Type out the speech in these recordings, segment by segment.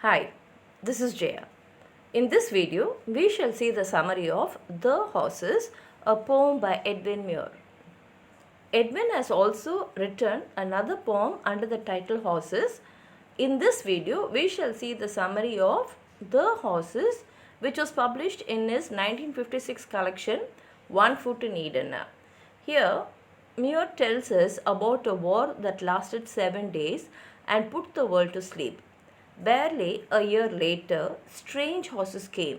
Hi, this is Jaya. In this video, we shall see the summary of The Horses, a poem by Edwin Muir. Edwin has also written another poem under the title Horses. In this video, we shall see the summary of The Horses, which was published in his 1956 collection, One Foot in Eden. Here, Muir tells us about a war that lasted 7 days and put the world to sleep. Barely a year later, strange horses came.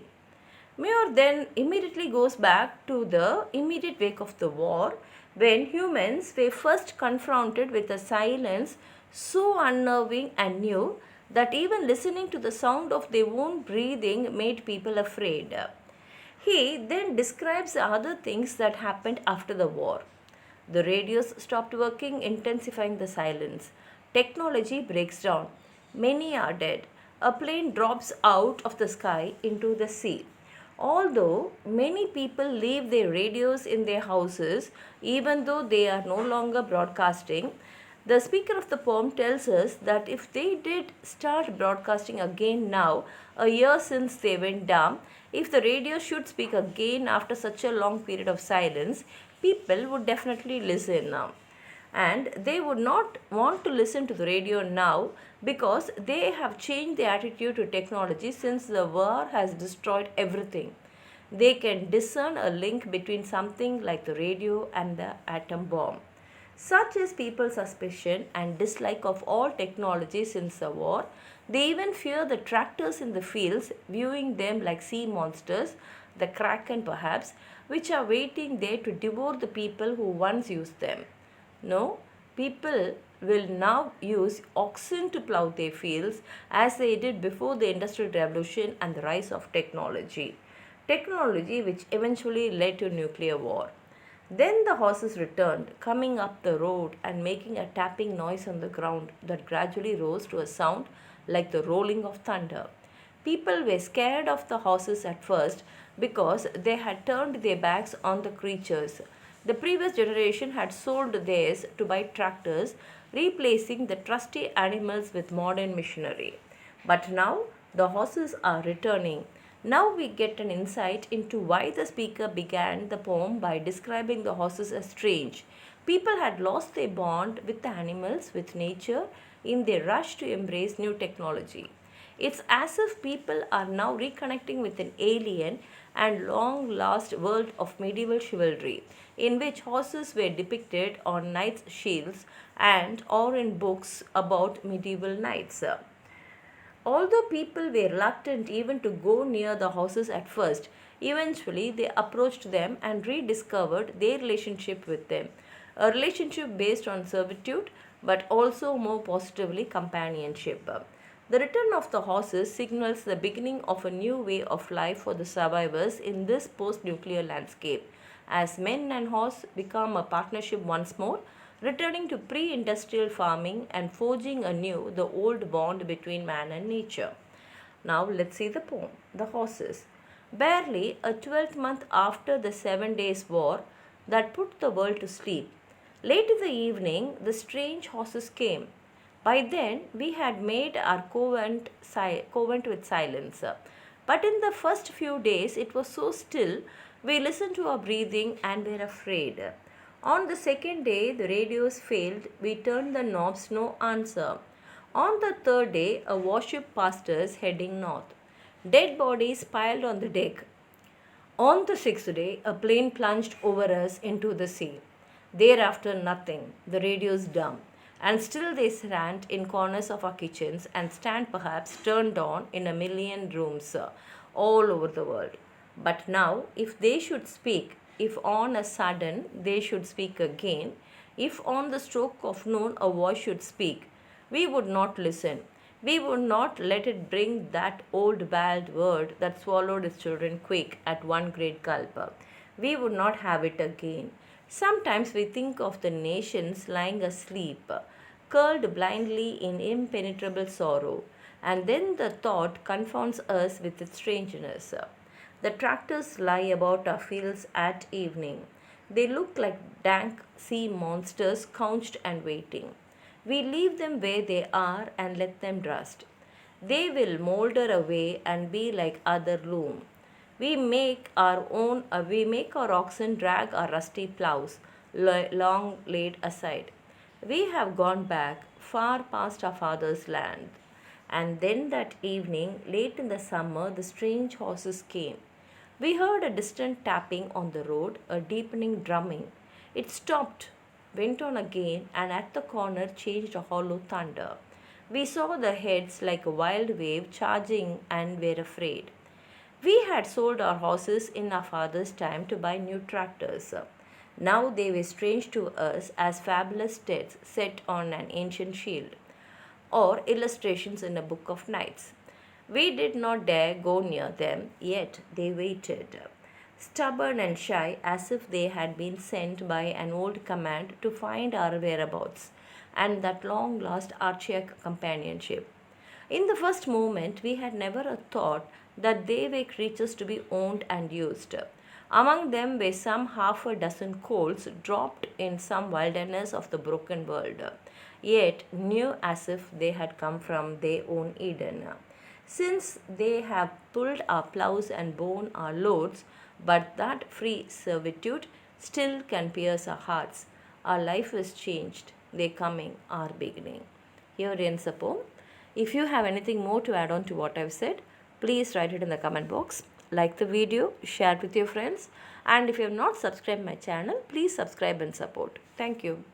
Muir then immediately goes back to the immediate wake of the war when humans were first confronted with a silence so unnerving and new that even listening to the sound of their own breathing made people afraid. He then describes the other things that happened after the war. The radios stopped working, intensifying the silence. Technology breaks down. Many are dead. A plane drops out of the sky into the sea. Although many people leave their radios in their houses, even though they are no longer broadcasting, the speaker of the poem tells us that if they did start broadcasting again now, a year since they went dumb, if the radio should speak again after such a long period of silence, people would definitely listen now. And they would not want to listen to the radio now because they have changed their attitude to technology since the war has destroyed everything. They can discern a link between something like the radio and the atom bomb. Such is people's suspicion and dislike of all technology since the war. They even fear the tractors in the fields, viewing them like sea monsters, the kraken perhaps, which are waiting there to devour the people who once used them. No, people will now use oxen to plough their fields as they did before the Industrial Revolution and the rise of technology. Technology which eventually led to nuclear war. Then the horses returned, coming up the road and making a tapping noise on the ground that gradually rose to a sound like the rolling of thunder. People were scared of the horses at first because they had turned their backs on the creatures. The previous generation had sold theirs to buy tractors, replacing the trusty animals with modern machinery. But now the horses are returning. Now we get an insight into why the speaker began the poem by describing the horses as strange. People had lost their bond with the animals, with nature, in their rush to embrace new technology. It's as if people are now reconnecting with an alien and long lost world of medieval chivalry, in which horses were depicted on knights' shields and or in books about medieval knights. Although people were reluctant even to go near the horses at first, eventually they approached them and rediscovered their relationship with them. A relationship based on servitude but also more positively companionship. The return of the horses signals the beginning of a new way of life for the survivors in this post nuclear landscape, as men and horse become a partnership once more, returning to pre industrial farming and forging anew the old bond between man and nature. Now let's see the poem, The Horses. Barely a 12th month after the 7 days' war that put the world to sleep, late in the evening the strange horses came. By then we had made our covenant with silence. But in the first few days it was so still, we listened to our breathing and were afraid. On the second day, the radios failed. We turned the knobs, no answer. On the third day, a warship passed us heading north. Dead bodies piled on the deck. On the sixth day, a plane plunged over us into the sea. Thereafter, nothing. The radios dumb. And still they stand in corners of our kitchens and stand perhaps turned on in a million rooms all over the world. But now, if they should speak, if on a sudden they should speak again, if on the stroke of noon a voice should speak, we would not listen. We would not let it bring that old bad word that swallowed its children quick at one great gulp. We would not have it again. Sometimes we think of the nations lying asleep, curled blindly in impenetrable sorrow, and then the thought confounds us with its strangeness. The tractors lie about our fields at evening. They look like dank sea monsters couched and waiting. We leave them where they are and let them rust. They will moulder away and be like other loom. We make our oxen drag our rusty ploughs, long laid aside. We have gone back far past our father's land. And then that evening, late in the summer, the strange horses came. We heard a distant tapping on the road, a deepening drumming. It stopped, went on again, and at the corner changed a hollow thunder. We saw the heads like a wild wave charging and were afraid. We had sold our horses in our father's time to buy new tractors. Now they were strange to us as fabulous steeds set on an ancient shield, or illustrations in a book of knights. We did not dare go near them, yet they waited, stubborn and shy, as if they had been sent by an old command to find our whereabouts and that long lost archaic companionship. In the first moment, we had never a thought that they were creatures to be owned and used. Among them were some half a dozen colts dropped in some wilderness of the broken world, yet new as if they had come from their own Eden. Since they have pulled our ploughs and borne our loads, but that free servitude still can pierce our hearts. Our life is changed, their coming, our beginning. Here ends the poem. If you have anything more to add on to what I've said, please write it in the comment box. Like the video, share it with your friends, and if you have not subscribed my channel, please subscribe and support. Thank you.